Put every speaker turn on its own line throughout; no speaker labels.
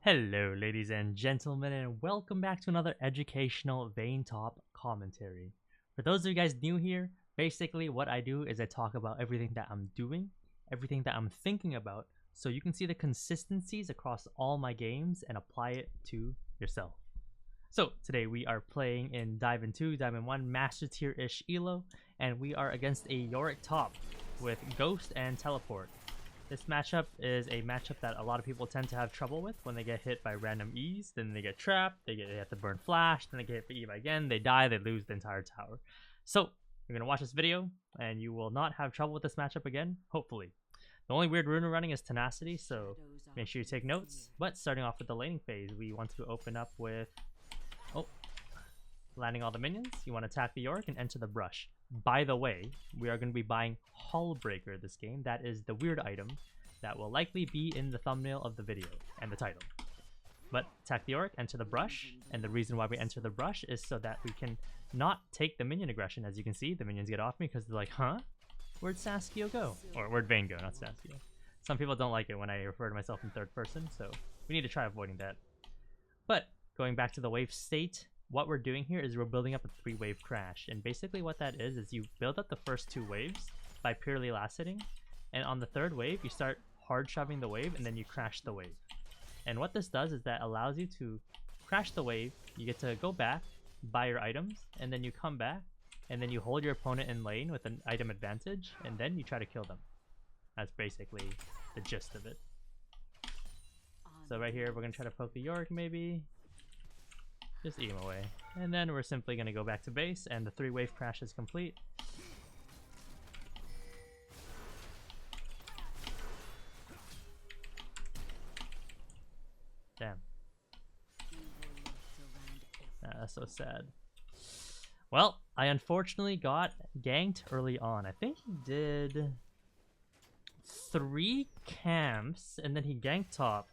Hello, ladies and gentlemen, and welcome back to another educational Vayne Top commentary. For those of you guys new here, basically what I do is I talk about everything that I'm doing, everything that I'm thinking about, so you can see the consistencies across all my games and apply it to yourself. So today we are playing in Diamond 2, Diamond 1, Master Tier-ish Elo, and we are against a Yorick top with Ghost and Teleport. This matchup is a matchup that a lot of people tend to have trouble with when they get hit by random E's, then they get trapped, they have to burn flash, then they get hit by E again, they die, they lose the entire tower. So, you're going to watch this video, and you will not have trouble with this matchup again, hopefully. The only weird rune we're running is Tenacity, so make sure you take notes. But starting off with the laning phase, we want to open up with... landing all the minions. You want to attack the Yorick and enter the brush. By the way, we are going to be buying Hullbreaker this game. That is the weird item that will likely be in the thumbnail of the video and the title. But attack the Yorick, enter the brush, and the reason why we enter the brush is so that we can not take the minion aggression. As you can see, the minions get off me because they're like, huh? Where'd Saskio go? Or where'd Vayne go, not Saskio. Some people don't like it when I refer to myself in third person, so we need to try avoiding that. But going back to the wave state, what we're doing here is we're building up a 3-wave crash, and basically what that is you build up the first 2 waves by purely last hitting, and on the 3rd wave you start hard shoving the wave and then you crash the wave. And what this does is that allows you to crash the wave, you get to go back, buy your items, and then you come back, and then you hold your opponent in lane with an item advantage, and then you try to kill them. That's basically the gist of it. So right here we're going to try to poke the Yorick maybe. Just eat him away. And then we're simply going to go back to base, and the 3-wave crash is complete. Damn. That's so sad. Well, I unfortunately got ganked early on. I think he did 3 camps, and then he ganked top.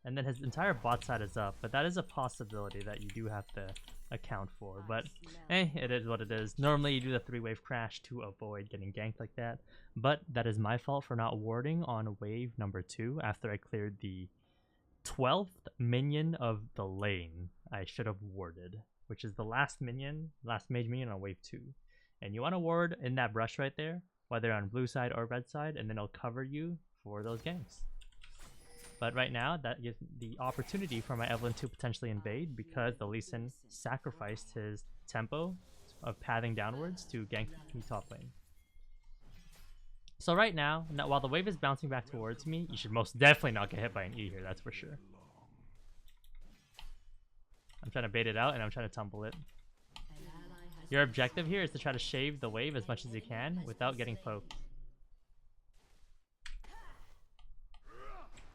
And then his entire bot side is up, but that is a possibility that you do have to account for. But, it is what it is. Normally you do the 3-wave crash to avoid getting ganked like that. But that is my fault for not warding on wave number 2 after I cleared the 12th minion of the lane. I should have warded, which is the last mage minion on wave 2. And you want to ward in that brush right there, whether on blue side or red side, and then it'll cover you for those ganks. But right now, that gives the opportunity for my Evelynn to potentially invade because the Lee Sin sacrificed his tempo of pathing downwards to gank me top lane. So right now, while the wave is bouncing back towards me, you should most definitely not get hit by an E here, that's for sure. I'm trying to bait it out and I'm trying to tumble it. Your objective here is to try to shave the wave as much as you can without getting poked.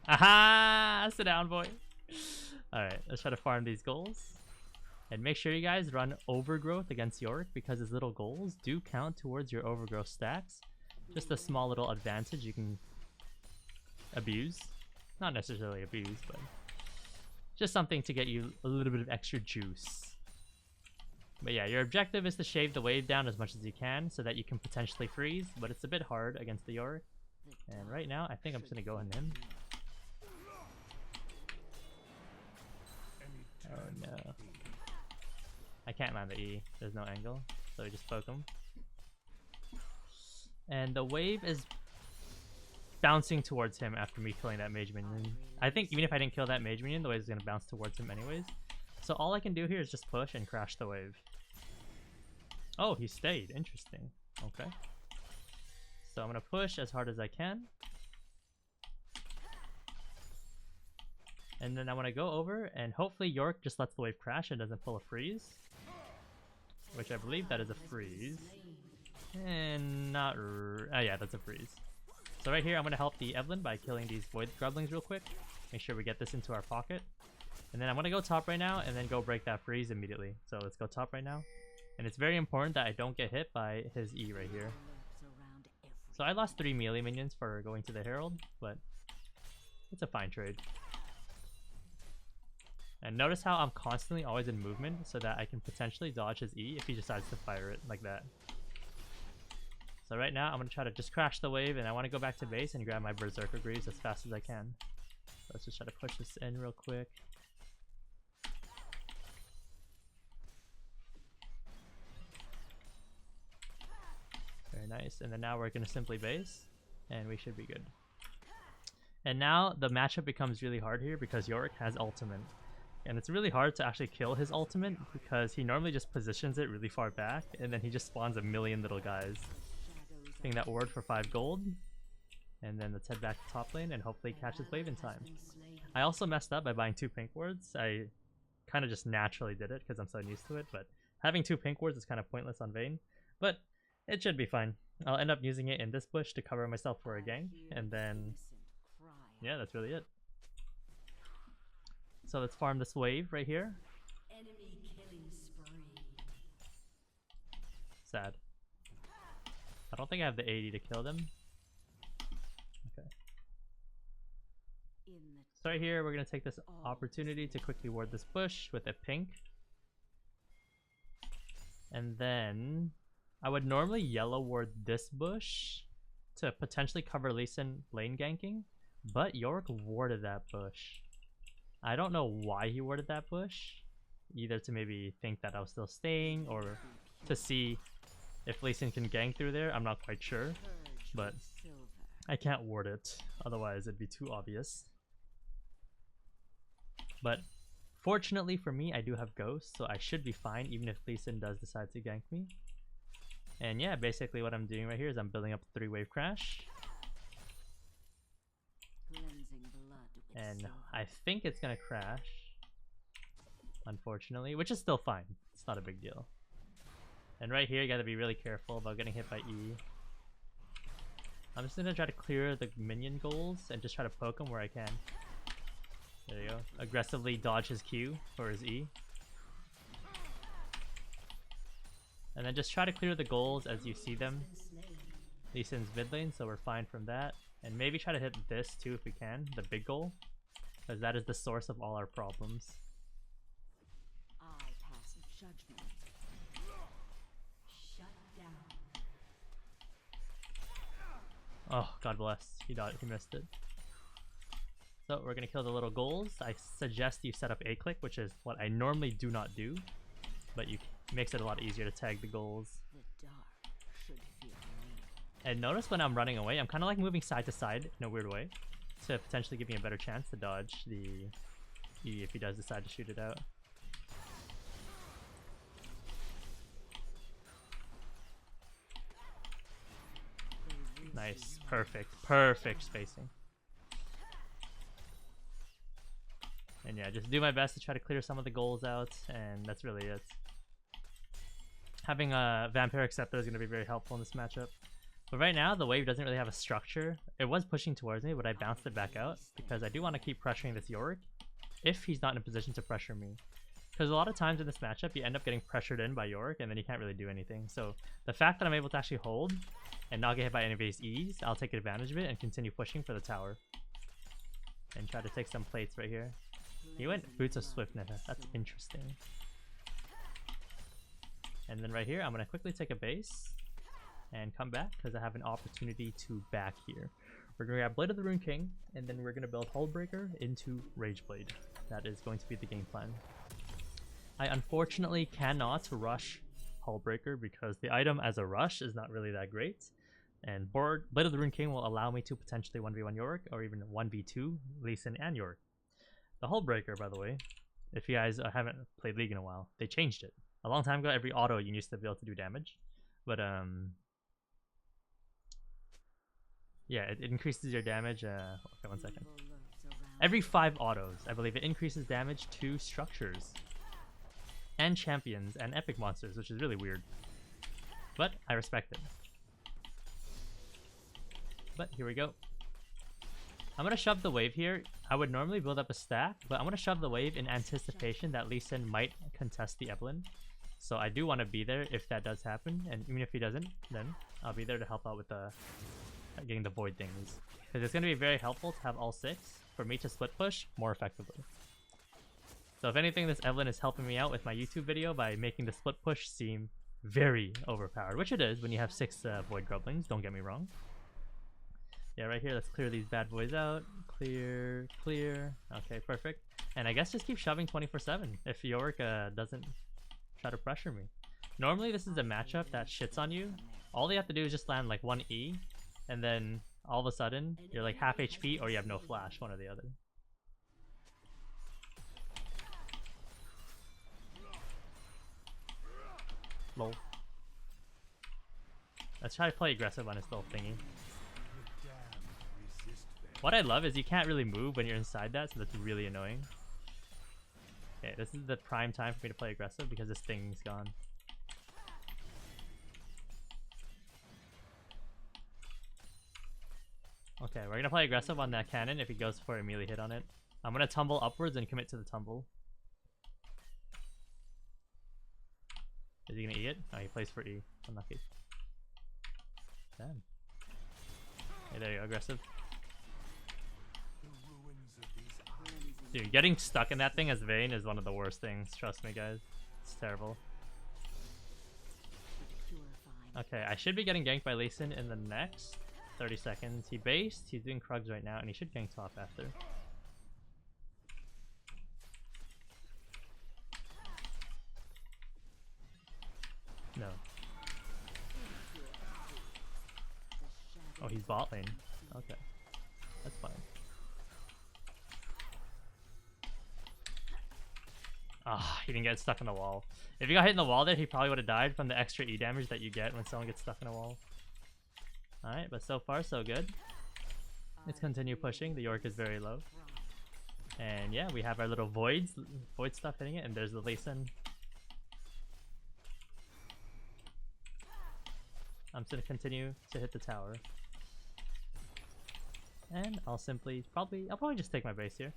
Aha! Sit down, boy. Alright, let's try to farm these goals. And make sure you guys run Overgrowth against Yorick because his little goals do count towards your Overgrowth stacks. Just a small little advantage you can abuse. Not necessarily abuse, but just something to get you a little bit of extra juice. But yeah, your objective is to shave the wave down as much as you can so that you can potentially freeze, but it's a bit hard against the Yorick. And right now, I think I'm just going to go on him. Oh no. I can't land the E. There's no angle. So we just poke him. And the wave is bouncing towards him after me killing that mage minion. I think even if I didn't kill that mage minion, the wave is going to bounce towards him anyways. So all I can do here is just push and crash the wave. Oh, he stayed. Interesting. Okay. So I'm going to push as hard as I can. And then I want to go over, and hopefully Yorick just lets the wave crash and doesn't pull a freeze. Which I believe that is a freeze. And not... yeah, that's a freeze. So right here, I'm going to help the Evelynn by killing these Void Grublings real quick. Make sure we get this into our pocket. And then I'm going to go top right now, and then go break that freeze immediately. So let's go top right now. And it's very important that I don't get hit by his E right here. So I lost 3 melee minions for going to the Herald, but it's a fine trade. And notice how I'm constantly always in movement so that I can potentially dodge his E if he decides to fire it like that. So right now I'm going to try to just crash the wave, and I want to go back to base and grab my Berserker Greaves as fast as I can. let's just try to push this in real quick. Very nice. And then now we're going to simply base, and we should be good. And now the matchup becomes really hard here because Yorick has ultimate. And it's really hard to actually kill his ultimate because he normally just positions it really far back, and then he just spawns a million little guys. Getting that ward for 5 gold. And then let's head back to top lane and hopefully catch this wave in time. I also messed up by buying 2 pink wards. I kind of just naturally did it because I'm so used to it, but having 2 pink wards is kind of pointless on Vayne. But it should be fine. I'll end up using it in this bush to cover myself for a gank, and then yeah, that's really it. So let's farm this wave right here. Sad. I don't think I have the 80 to kill them. Okay. So right here, we're going to take this opportunity to quickly ward this bush with a pink. And then I would normally yellow ward this bush to potentially cover Lee Sin lane ganking, but Yorick warded that bush. I don't know why he warded that bush, either to maybe think that I was still staying or to see if Lee Sin can gank through there. I'm not quite sure, but I can't ward it, otherwise it'd be too obvious. But fortunately for me, I do have Ghost, so I should be fine even if Lee Sin does decide to gank me. And yeah, basically what I'm doing right here is I'm building up 3 wave crash. And I think it's gonna crash, unfortunately, which is still fine. It's not a big deal. And right here, you gotta be really careful about getting hit by E. I'm just gonna try to clear the minion goals and just try to poke him where I can. There you go. Aggressively dodge his Q for his E. And then just try to clear the goals as you see them. Lee Sin's mid lane, so we're fine from that. And maybe try to hit this too if we can, the big goal, because that is the source of all our problems.
I pass judgment. Shut down.
Oh, God bless. He missed it. So we're gonna kill the little goals. I suggest you set up a click, which is what I normally do not do, but it makes it a lot easier to tag the goals.
The dark should feel me.
And notice when I'm running away, I'm kind of like moving side to side in a weird way to potentially give me a better chance to dodge the E if he does decide to shoot it out. Nice. Perfect spacing. And yeah, just do my best to try to clear some of the goals out, and that's really it. Having a Vampiric Scepter is going to be very helpful in this matchup. But right now, the wave doesn't really have a structure. It was pushing towards me, but I bounced it back out because I do want to keep pressuring this Yorick if he's not in a position to pressure me. Because a lot of times in this matchup, you end up getting pressured in by Yorick and then you can't really do anything. So the fact that I'm able to actually hold and not get hit by any of his E's, I'll take advantage of it and continue pushing for the tower. And try to take some plates right here. He went Boots of Swiftness. That's interesting. And then right here, I'm going to quickly take a base and come back because I have an opportunity to back here. We're going to grab Blade of the Rune King, and then we're going to build Hullbreaker into Rageblade. That is going to be the game plan. I unfortunately cannot rush Hullbreaker because the item as a rush is not really that great. And Blade of the Rune King will allow me to potentially 1v1 Yorick or even 1v2 Lee Sin and Yorick. The Hullbreaker, by the way, if you guys haven't played League in a while, they changed it. A long time ago, every auto you used to be able to do damage. But yeah, it increases your damage. Okay, 1 second. Every 5 autos, I believe it increases damage to structures and champions and epic monsters, which is really weird. But I respect it. But here we go. I'm going to shove the wave here. I would normally build up a stack, but I'm going to shove the wave in anticipation that Lee Sin might contest the Evelyn. So I do want to be there if that does happen, and even if he doesn't, then I'll be there to help out with the getting the void things. Because it's going to be very helpful to have all 6 for me to split push more effectively. So if anything, this Evelyn is helping me out with my YouTube video by making the split push seem very overpowered, which it is when you have 6 void grublings, don't get me wrong. Yeah, right here, let's clear these bad boys out. Clear, clear. Okay, perfect. And I guess just keep shoving 24/7 if Yorick doesn't try to pressure me. Normally this is a matchup that shits on you. All you have to do is just land like one E, and then all of a sudden you're like half HP or you have no flash, one or the other. Lol. Let's try to play aggressive on his little thingy. What I love is you can't really move when you're inside that, so that's really annoying. Okay, this is the prime time for me to play aggressive because this thing's gone. Okay, we're gonna play aggressive on that cannon if he goes for a melee hit on it. I'm gonna tumble upwards and commit to the tumble. Is he gonna E it? Oh, he plays for E. Unlucky. Damn. Hey, there you go, aggressive. Dude, getting stuck in that thing as Vayne is one of the worst things. Trust me, guys. It's terrible. Okay, I should be getting ganked by Lee Sin in the next 30 seconds. He based, he's doing Krugs right now, and he should gank top after. No. Oh, he's bot lane. Okay. That's fine. Ah, he didn't get stuck in the wall. If he got hit in the wall there, he probably would have died from the extra E damage that you get when someone gets stuck in a wall. Alright, but so far so good. Let's continue pushing. The Yorick is very low. And yeah, we have our little void stuff hitting it, and there's the Lee Sin. I'm just gonna continue to hit the tower. And I'll probably just take my base here.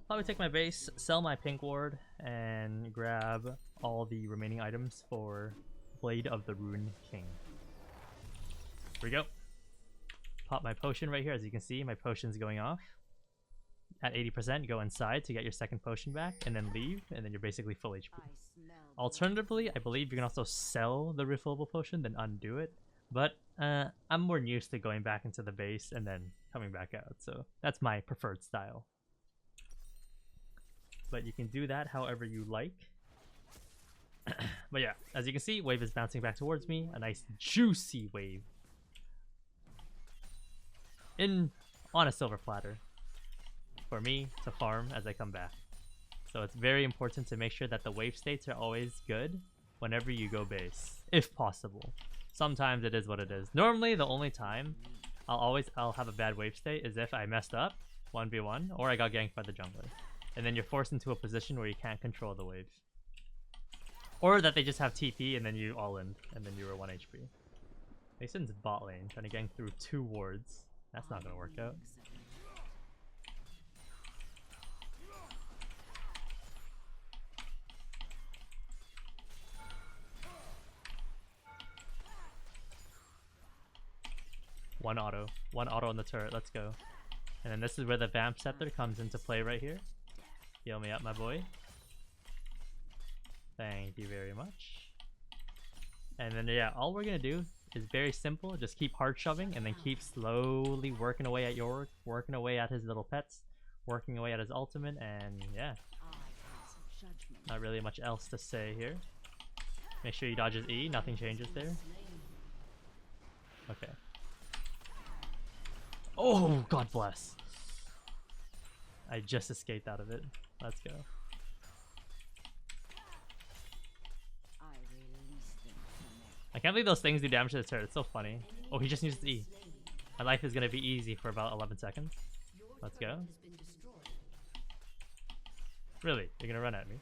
Probably take my base, sell my pink ward, and grab all the remaining items for Blade of the Rune King. Here we go. Pop my potion right here. As you can see, my potion's going off. At 80%, go inside to get your second potion back, and then leave, and then you're basically full HP. Alternatively, I believe you can also sell the refillable potion, then undo it. But I'm more used to going back into the base and then coming back out, so that's my preferred style. But you can do that however you like. But yeah, as you can see, wave is bouncing back towards me. A nice juicy wave. On a silver platter. For me to farm as I come back. So it's very important to make sure that the wave states are always good whenever you go base, if possible. Sometimes it is what it is. Normally the only time I'll have a bad wave state is if I messed up 1v1 or I got ganked by the jungler. And then you're forced into a position where you can't control the wave. Or that they just have TP and then you all in and then you were 1 HP. Mason's bot lane trying to gank through 2 wards. That's not gonna work out. One auto on the turret, let's go. And then this is where the Vamp Scepter comes into play right here. Heal me up, my boy. Thank you very much. And then yeah, all we're gonna do is very simple. Just keep hard shoving and then keep slowly working away at Yorick, working away at his little pets, working away at his ultimate, and yeah. Not really much else to say here. Make sure he dodges E, nothing changes there. Okay. Oh, God bless. I just escaped out of it. Let's go. I can't believe those things do damage to the turret. It's so funny. Oh, he just uses E. My life is going to be easy for about 11 seconds. Let's go. Really? You're going to run at me?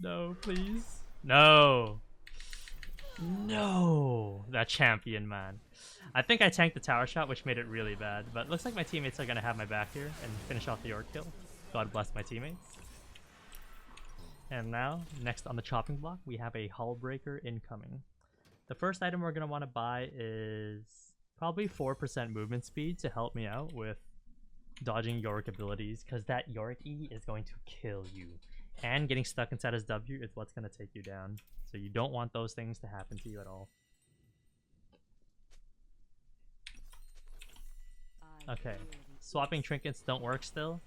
No, please. No. No. That champion, man. I think I tanked the tower shot, which made it really bad. But it looks like my teammates are going to have my back here and finish off the Yorick kill. God bless my teammates. And now, next on the chopping block, we have a Hullbreaker incoming. The first item we're going to want to buy is probably 4% movement speed to help me out with dodging Yorick abilities, because that Yorick E is going to kill you. And getting stuck inside his W is what's going to take you down. So you don't want those things to happen to you at all. Okay, swapping trinkets don't work still.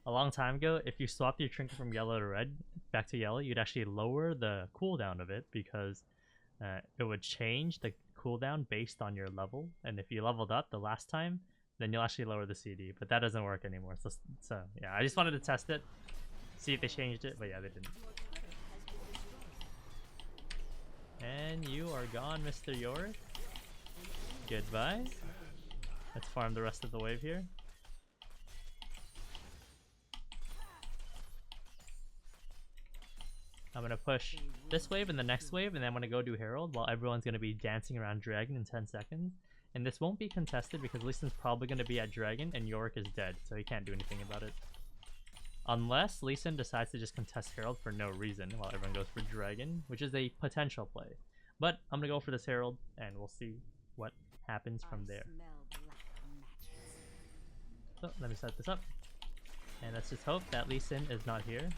A long time ago, if you swapped your trinket from yellow to red back to yellow, you'd actually lower the cooldown of it, because it would change the cooldown based on your level. And if you leveled up the last time, then you'll actually lower the CD. But that doesn't work anymore. So yeah, I just wanted to test it, see if they changed it, but yeah, they didn't. And you are gone, Mr. Yorick. Goodbye. Let's farm the rest of the wave here. I'm gonna push this wave and the next wave, and then I'm gonna go do Herald while everyone's gonna be dancing around Dragon in 10 seconds. And this won't be contested because Lee Sin's probably gonna be at Dragon and Yorick is dead, so he can't do anything about it. Unless Lee Sin decides to just contest Herald for no reason while everyone goes for Dragon, which is a potential play. But I'm gonna go for this Herald and we'll see what happens from there. So let me set this up. And let's just hope that Lee Sin is not here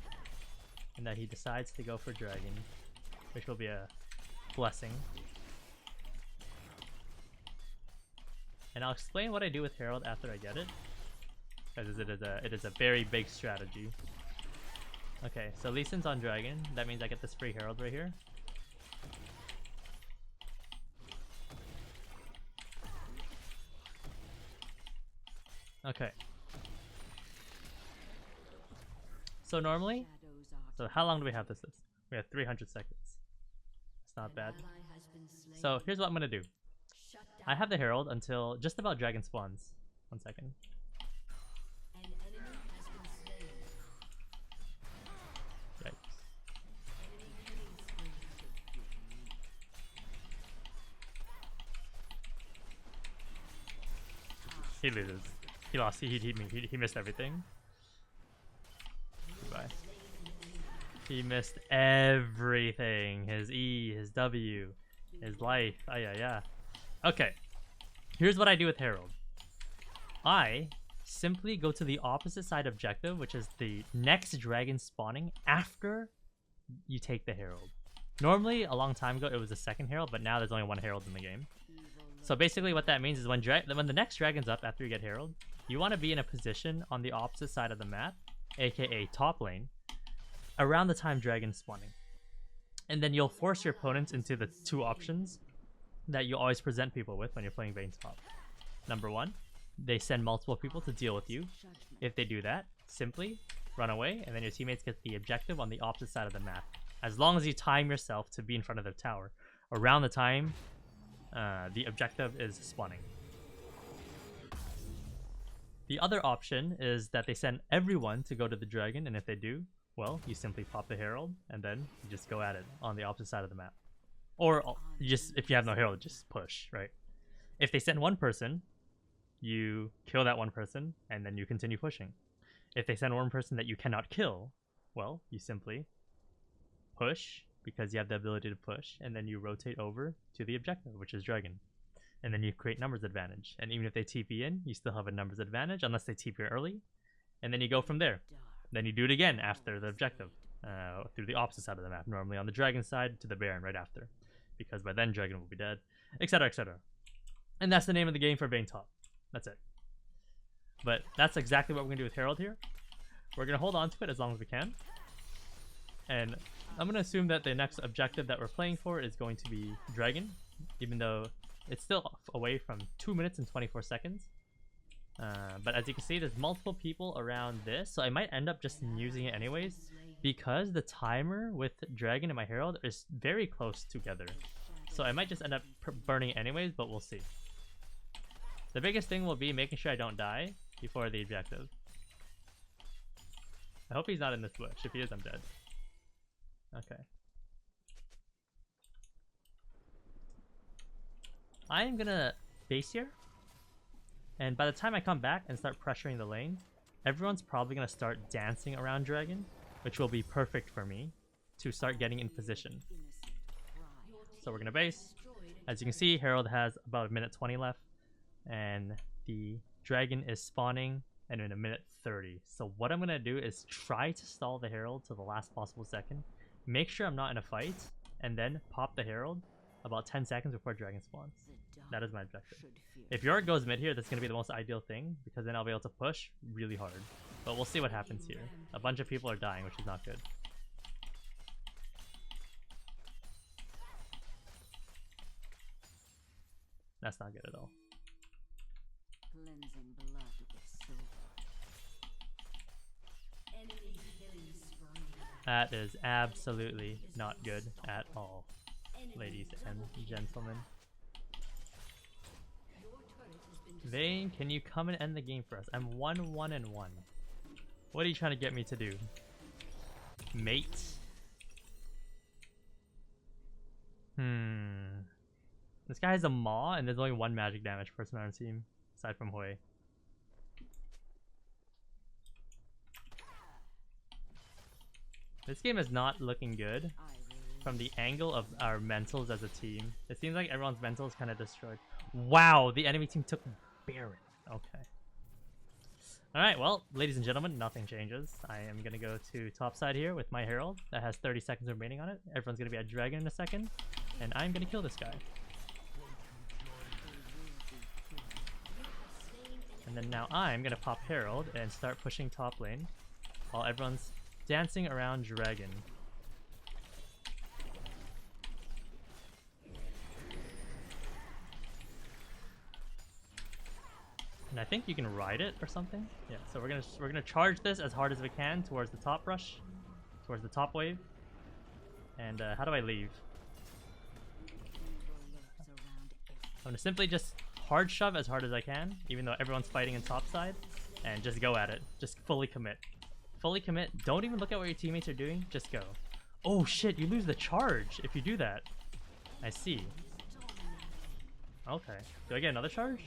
and that he decides to go for Dragon, which will be a blessing. And I'll explain what I do with Herald after I get it, because it is a very big strategy. Okay, so Lee Sin's on Dragon. That means I get this free Herald right here. Okay. So normally, so how long do we have this? We have 300 seconds. It's not bad. So here's what I'm gonna do. I have the Herald until just about Dragon spawns. 1 second. Yikes. He loses. He lost. He missed everything. Goodbye. He missed everything. His E, his W, his life. Ah, yeah. Okay. Here's what I do with Herald. I simply go to the opposite side objective, which is the next dragon spawning after you take the Herald. Normally, a long time ago, it was the second Herald, but now there's only one Herald in the game. So basically what that means is when the next dragon's up after you get Herald, you want to be in a position on the opposite side of the map, aka top lane, around the time dragon's spawning. And then you'll force your opponents into the two options that you always present people with when you're playing Vayne top. Number one, they send multiple people to deal with you. If they do that, simply run away, and then your teammates get the objective on the opposite side of the map. As long as you time yourself to be in front of the tower around the time the objective is spawning. The other option is that they send everyone to go to the dragon, and if they do, well, you simply pop the Herald, and then you just go at it on the opposite side of the map. Or you just, if you have no Herald, just push, right? If they send one person, you kill that one person, and then you continue pushing. If they send one person that you cannot kill, well, you simply push, because you have the ability to push, and then you rotate over to the objective, which is dragon. And then you create numbers advantage. And even if they TP in, you still have a numbers advantage, unless they TP early. And then you go from there. Then you do it again after the objective, through the opposite side of the map, normally on the dragon side to the Baron right after, because by then dragon will be dead, etc, etc. And that's the name of the game for Vayne top. That's it. But that's exactly what we're gonna do with Herald here. We're gonna hold on to it as long as we can, and I'm gonna assume that the next objective that we're playing for is going to be dragon, even though it's still away from 2 minutes and 24 seconds. But as you can see, there's multiple people around this, so I might end up just using it anyways, because the timer with dragon and my Herald is very close together. So I might just end up burning it anyways, but we'll see. The biggest thing will be making sure I don't die before the objective. I hope he's not in this bush. If he is, I'm dead. Okay. I am gonna base here. And by the time I come back and start pressuring the lane, everyone's probably going to start dancing around dragon, which will be perfect for me to start getting in position. So we're going to base. As you can see, Herald has about 1 minute 20 left. and the dragon is spawning in a minute 30. So what I'm gonna do is try to stall the herald to the last possible second, make sure I'm not in a fight, and then pop the herald about 10 seconds before dragon spawns. That is my objective. If Yorick goes mid here, that's gonna be the most ideal thing, because then I'll be able to push really hard. But we'll see what happens here. A bunch of people are dying, which is not good. That's not good at all.
Cleansing blood with silver. Enemy killing spree.
That is absolutely not good at all, ladies and gentlemen. Vayne, can you come and end the game for us? I'm 1-1-1. What are you trying to get me to do? Mate? This guy has a maw and there's only one magic damage person on our team, aside from Hui. This game is not looking good from the angle of our mentals as a team. It seems like everyone's mental is kind of destroyed. Wow, the enemy team took Baron. Okay. Alright, well, ladies and gentlemen, nothing changes. I am going to go to top side here with my Herald that has 30 seconds remaining on it. Everyone's going to be at Dragon in a second, and I'm going to kill this guy. And then now I'm going to pop Herald and start pushing top lane while everyone's dancing around Dragon. And I think you can ride it or something. Yeah, so we're gonna charge this as hard as we can towards the top rush, towards the top wave. And how do I leave? I'm gonna simply just hard shove as hard as I can, even though everyone's fighting in top side, and just go at it. Just fully commit. Fully commit. Don't even look at what your teammates are doing. Just go. Oh shit! You lose the charge if you do that. I see. Okay. Do I get another charge?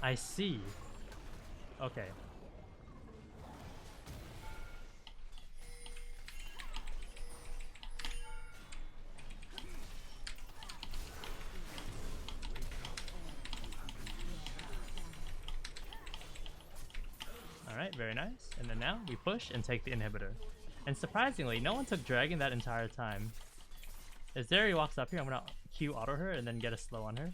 I see. Okay. Alright, very nice. And then now we push and take the inhibitor. And surprisingly, no one took Dragon that entire time. As Zeri walks up here, I'm gonna Q auto her and then get a slow on her.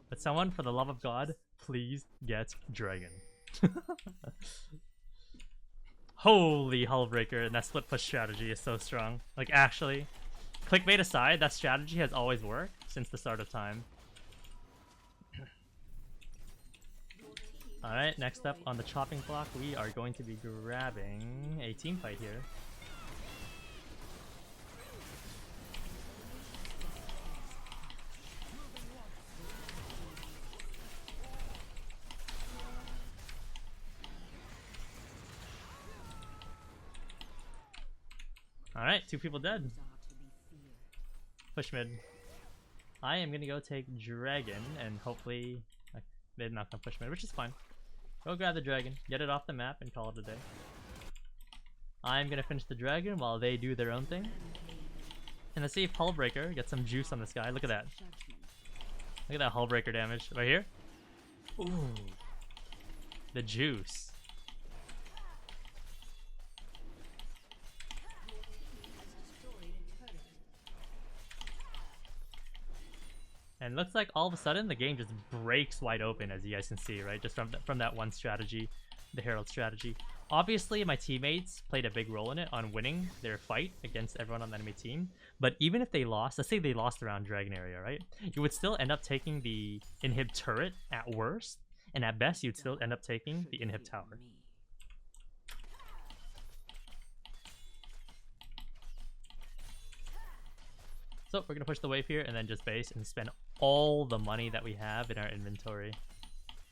But someone, for the love of God, please get Dragon. Holy Hullbreaker, and that split push strategy is so strong. Like, actually, clickbait aside, that strategy has always worked since the start of time. Alright, next up on the chopping block, we are going to be grabbing a team fight here. Alright, 2 people dead. Push mid. I am gonna go take Dragon, and hopefully they're not gonna push mid, which is fine. Go grab the Dragon, get it off the map, and call it a day. I'm gonna finish the Dragon while they do their own thing. And let's see if Hullbreaker gets some juice on this guy. Look at that. Look at that Hullbreaker damage. Right here? Ooh. The juice. And looks like all of a sudden the game just breaks wide open, as you guys can see, right? Just from that one strategy, the Herald strategy. Obviously, my teammates played a big role in it on winning their fight against everyone on the enemy team. But even if they lost, let's say they lost around Dragon area, right? You would still end up taking the inhib turret at worst, and at best you'd still end up taking the inhib tower. So we're gonna push the wave here and then just base and spend all the money that we have in our inventory.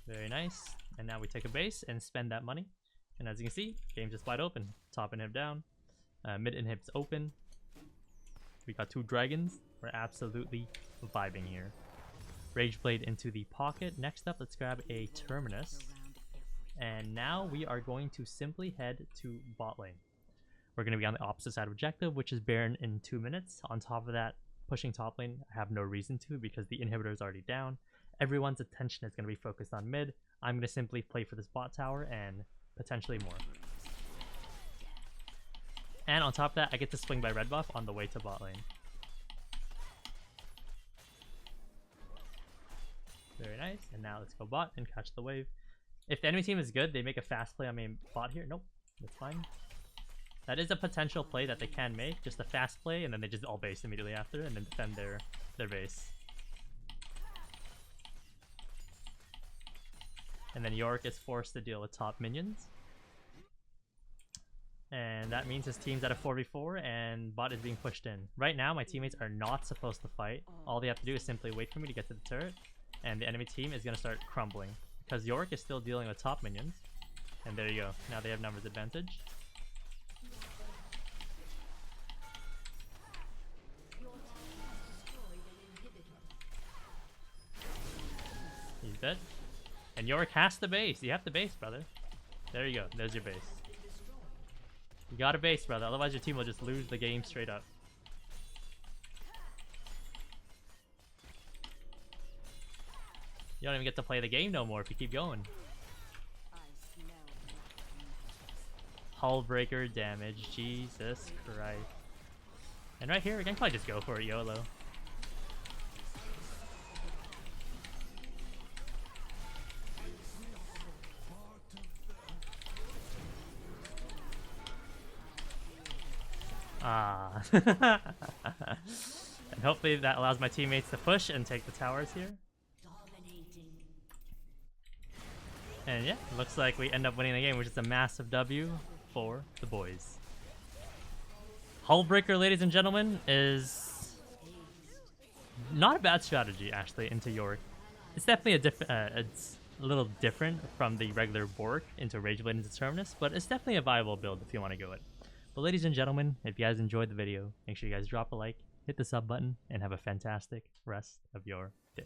Very nice. And now we take a base and spend that money. And as you can see, game's just wide open. Top inhib down. Mid inhib's open. We got 2 dragons. We're absolutely vibing here. Rageblade into the pocket. Next up, let's grab a Terminus. And now we are going to simply head to bot lane. We're going to be on the opposite side of objective, which is Baron in 2 minutes. On top of that, pushing top lane, I have no reason to because the inhibitor is already down. Everyone's attention is going to be focused on mid. I'm going to simply play for this bot tower and potentially more. And on top of that, I get to swing by red buff on the way to bot lane. Very nice. And now let's go bot and catch the wave. If the enemy team is good, they make a fast play on main bot here. Nope, that's fine. That is a potential play that they can make. Just a fast play, and then they just all base immediately after, and then defend their base. And then Yorick is forced to deal with top minions. And that means his team's at a 4v4 and bot is being pushed in. Right now, my teammates are not supposed to fight. All they have to do is simply wait for me to get to the turret. And the enemy team is going to start crumbling. Because Yorick is still dealing with top minions. And there you go. Now they have numbers advantage. He's dead. And Yorick has the base. You have the base, brother. There you go. There's your base. You got a base, brother. Otherwise your team will just lose the game straight up. You don't even get to play the game no more if you keep going. Hullbreaker damage. Jesus Christ. And right here, we can probably just go for it, YOLO. Ah. And hopefully that allows my teammates to push and take the towers here. And yeah, it looks like we end up winning the game, which is a massive W for the boys. Hullbreaker, ladies and gentlemen, is not a bad strategy actually into Yorick. It's definitely a different, it's a little different from the regular Bork into Rageblade into Terminus, but it's definitely a viable build if you want to go it. But ladies and gentlemen, if you guys enjoyed the video, make sure you guys drop a like, hit the sub button, and have a fantastic rest of your day.